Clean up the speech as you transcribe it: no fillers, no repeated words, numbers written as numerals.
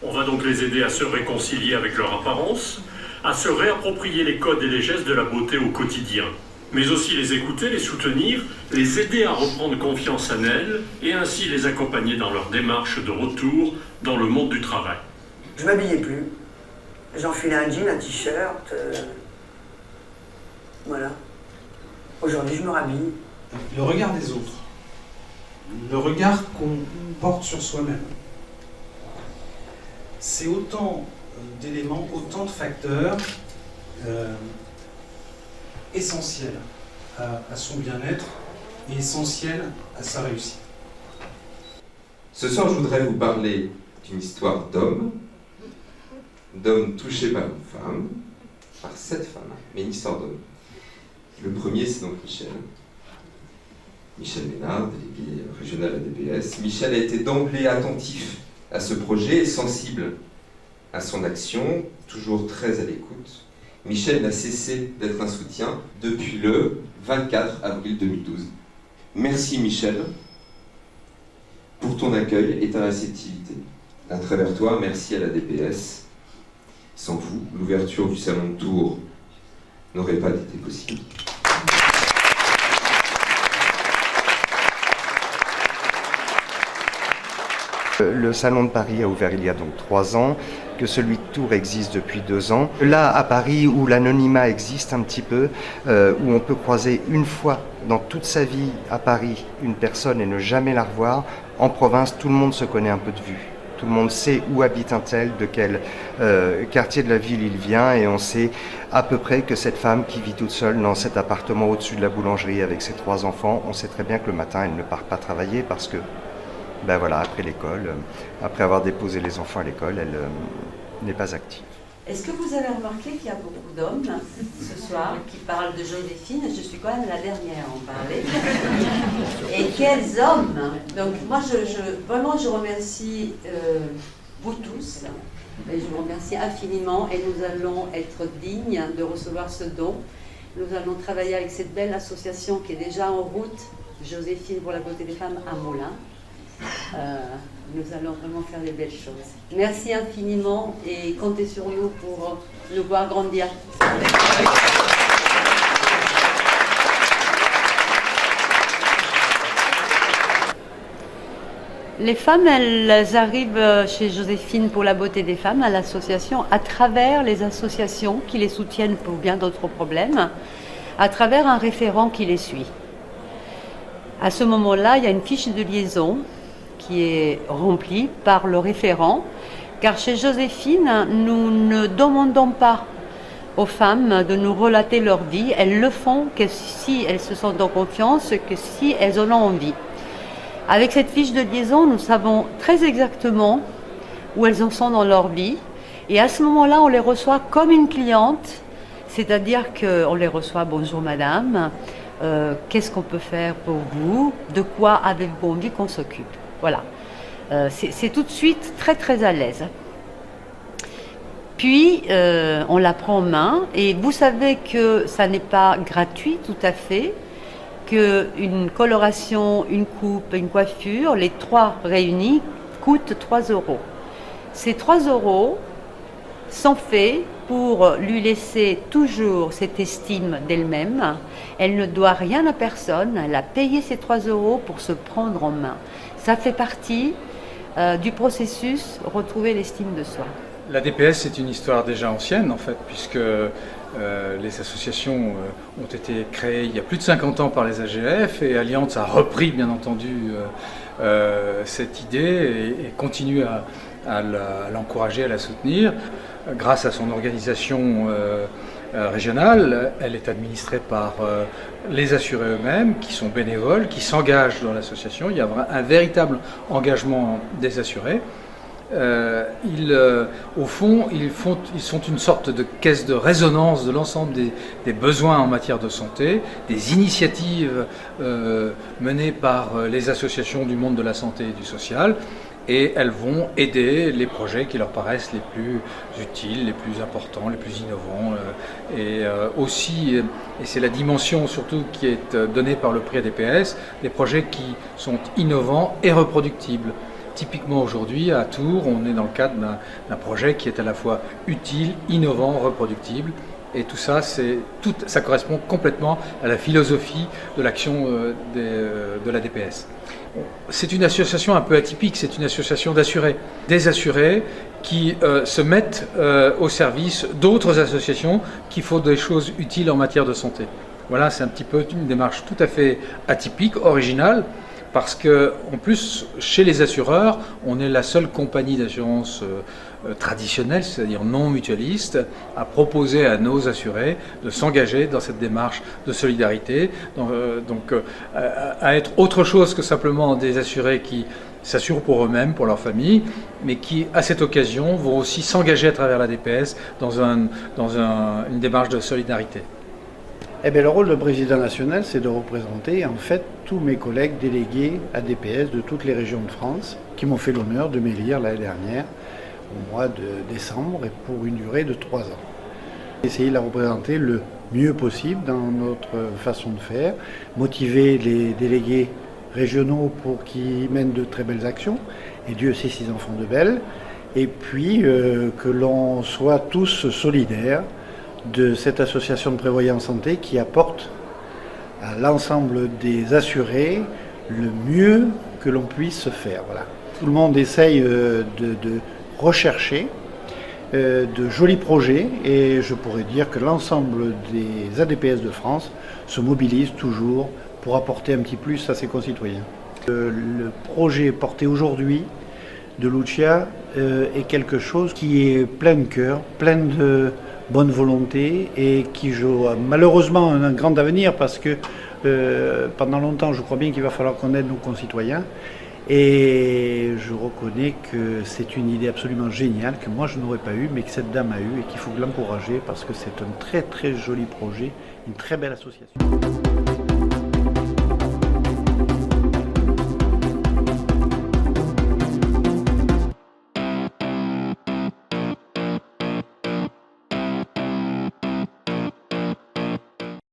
On va donc les aider à se réconcilier avec leur apparence, à se réapproprier les codes et les gestes de la beauté au quotidien, mais aussi les écouter, les soutenir, les aider à reprendre confiance en elles et ainsi les accompagner dans leur démarche de retour dans le monde du travail. Je m'habillais plus. J'enfilais un jean, un t-shirt. Voilà. Aujourd'hui, je me rhabille. Le regard des autres, le regard qu'on porte sur soi-même, c'est autant d'éléments, autant de facteurs essentiels à son bien-être et essentiels à sa réussite. Ce soir, je voudrais vous parler d'une histoire d'hommes touchés par une femme, par 7 femmes, mais une histoire d'hommes. Le premier, c'est donc Michel Ménard, délégué régional à DPS. Michel a été d'emblée attentif à ce projet et sensible à son action, toujours très à l'écoute. Michel n'a cessé d'être un soutien depuis le 24 avril 2012. Merci Michel pour ton accueil et ta réceptivité. À travers toi, merci à la DPS. Sans vous, l'ouverture du salon de Tours n'aurait pas été possible. Le Salon de Paris a ouvert il y a donc 3 ans, que celui de Tours existe depuis 2 ans. Là, à Paris, où l'anonymat existe un petit peu, où on peut croiser une fois dans toute sa vie à Paris une personne et ne jamais la revoir, en province, tout le monde se connaît un peu de vue. Tout le monde sait où habite un tel, de quel quartier de la ville il vient, et on sait à peu près que cette femme qui vit toute seule dans cet appartement au-dessus de la boulangerie avec ses 3 enfants, on sait très bien que le matin, elle ne part pas travailler parce que ben voilà, après l'école, après avoir déposé les enfants à l'école, elle n'est pas active. Est-ce que vous avez remarqué qu'il y a beaucoup d'hommes ce soir qui parlent de Joséphine? Je suis quand même la dernière à en parler. Et quels hommes! Donc moi, vraiment, je remercie vous tous. Et je vous remercie infiniment et nous allons être dignes de recevoir ce don. Nous allons travailler avec cette belle association qui est déjà en route, Joséphine pour la beauté des femmes à Moulins. Nous allons vraiment faire des belles choses. Merci infiniment et comptez sur nous pour nous voir grandir. Les femmes, elles arrivent chez Joséphine pour la beauté des femmes, à l'association, à travers les associations qui les soutiennent pour bien d'autres problèmes, à travers un référent qui les suit. À ce moment-là, il y a une fiche de liaison qui est remplie par le référent, car chez Joséphine, nous ne demandons pas aux femmes de nous relater leur vie, elles le font que si elles se sentent en confiance, que si elles en ont envie. Avec cette fiche de liaison, nous savons très exactement où elles en sont dans leur vie, et à ce moment-là, on les reçoit comme une cliente, c'est-à-dire qu'on les reçoit « Bonjour madame, qu'est-ce qu'on peut faire pour vous? De quoi avez-vous envie qu'on s'occupe ?» Voilà, c'est tout de suite très très à l'aise. Puis, on la prend en main et vous savez que ça n'est pas gratuit tout à fait, qu'une coloration, une coupe, une coiffure, les 3 réunis coûtent 3 €. Ces 3 € sont faits pour lui laisser toujours cette estime d'elle-même. Elle ne doit rien à personne, elle a payé ces 3 € pour se prendre en main. Ça fait partie du processus retrouver l'estime de soi. La DPS, c'est une histoire déjà ancienne, en fait, puisque les associations ont été créées il y a plus de 50 ans par les AGF, et Allianz a repris, bien entendu, cette idée et continue à l'encourager, à la soutenir. Grâce à son organisation régionale, elle est administrée par les assurés eux-mêmes, qui sont bénévoles, qui s'engagent dans l'association. Il y a un véritable engagement des assurés. au fond, ils sont une sorte de caisse de résonance de l'ensemble des besoins en matière de santé, des initiatives menées par les associations du monde de la santé et du social, et elles vont aider les projets qui leur paraissent les plus utiles, les plus importants, les plus innovants, aussi, et c'est la dimension surtout qui est donnée par le prix ADPS, des projets qui sont innovants et reproductibles. Typiquement aujourd'hui, à Tours, on est dans le cadre d'un projet qui est à la fois utile, innovant, reproductible. Et tout ça, ça correspond complètement à la philosophie de l'action de la DPS. C'est une association un peu atypique, c'est une association d'assurés. Des assurés qui se mettent au service d'autres associations qui font des choses utiles en matière de santé. Voilà, c'est un petit peu une démarche tout à fait atypique, originale, parce que, en plus, chez les assureurs, on est la seule compagnie d'assurance traditionnelle, c'est-à-dire non mutualiste, à proposer à nos assurés de s'engager dans cette démarche de solidarité, à être autre chose que simplement des assurés qui s'assurent pour eux-mêmes, pour leur famille, mais qui, à cette occasion, vont aussi s'engager à travers la DPS dans une démarche de solidarité. Eh bien, le rôle de président national, c'est de représenter en fait tous mes collègues délégués à DPS de toutes les régions de France qui m'ont fait l'honneur de m'élire l'année dernière, au mois de décembre, et pour une durée de 3 ans. Essayer de la représenter le mieux possible dans notre façon de faire, motiver les délégués régionaux pour qu'ils mènent de très belles actions, et Dieu sait s'ils en font de belles, et puis que l'on soit tous solidaires de cette association de prévoyance santé qui apporte à l'ensemble des assurés le mieux que l'on puisse faire. Voilà. Tout le monde essaye de rechercher de jolis projets, et je pourrais dire que l'ensemble des ADPS de France se mobilisent toujours pour apporter un petit plus à ses concitoyens. Le projet porté aujourd'hui de Lucia est quelque chose qui est plein de cœur, plein de bonne volonté, et qui joue malheureusement un grand avenir, parce que pendant longtemps je crois bien qu'il va falloir qu'on aide nos concitoyens, et je reconnais que c'est une idée absolument géniale que moi je n'aurais pas eue, mais que cette dame a eue, et qu'il faut l'encourager parce que c'est un très très joli projet, une très belle association.